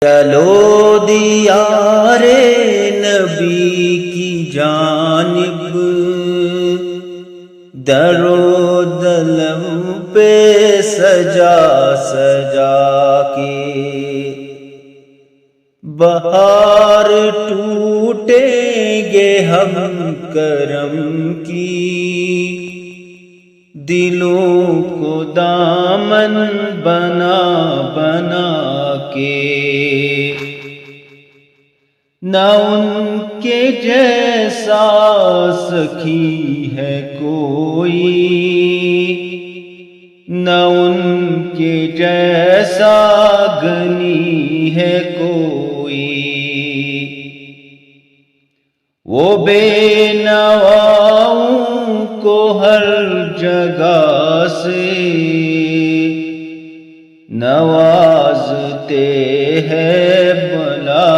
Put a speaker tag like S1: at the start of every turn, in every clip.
S1: چلو دیار نبی کی جانب، در و دلم پہ سجا سجا کے، بہار ٹوٹیں گے ہم کرم کی، دلوں کو دامن بنا بنا کے، نہ ان کے جیسا سخی ہے کوئی، نہ ان کے جیسا غنی ہے کوئی، وہ بے نواؤں کو ہر جگہ سے نوازتے ہیں بلا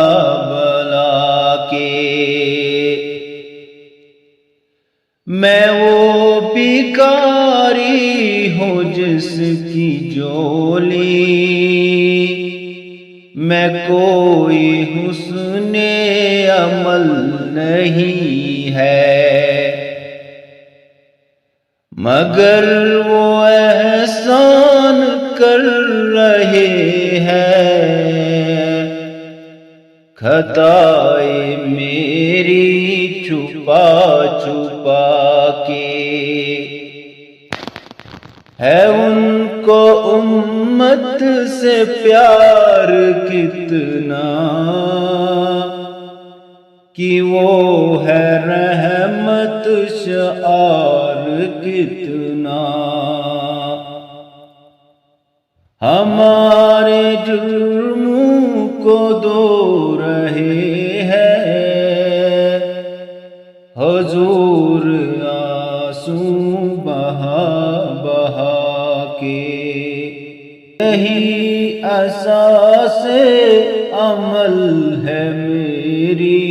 S1: بلا کے، میں وہ بھکاری ہوں جس کی جولی میں کوئی حسن عمل نہیں ہے، مگر وہ احسان کر رہے ہیں، خطائیں میری چھپا چھپا کے، ہے ان کو امت سے پیار کتنا کہ وہ ہے رحمت شعار کتنا، ہمارے جرموں کو دھو رہے ہیں حضور آنسو بہا بہا کے، یہی اساس عمل ہے میری،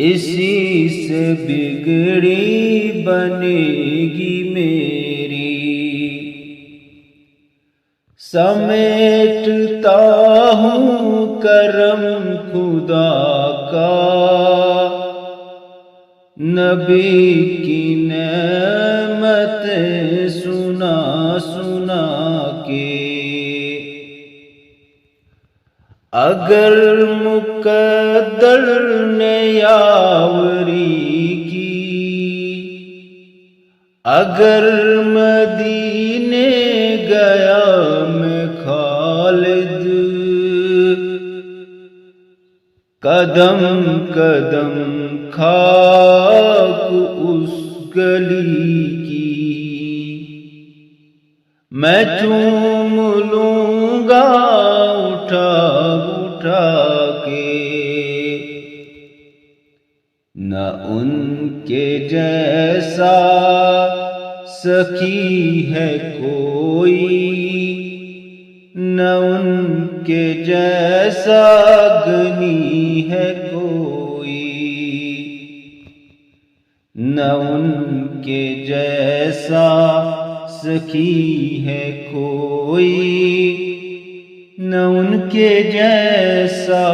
S1: اسی سے بگڑی بنے گی میری، سمیٹتا ہوں کرم خدا کا، نبی کی نعمتیں سنا سنا کے، اگر مقدر نے یاوری کی، اگر مدینے گیا میں خالد، قدم قدم خاک اس گلی کی، میں چوم لوں گا اٹھا اٹھا کے، نہ ان کے جیسا سخی ہے کوئی، نہ ان کے جیسا غنی ہے کوئی، نہ ان کے جیسا سخی ہے کوئی، نہ ان کے جیسا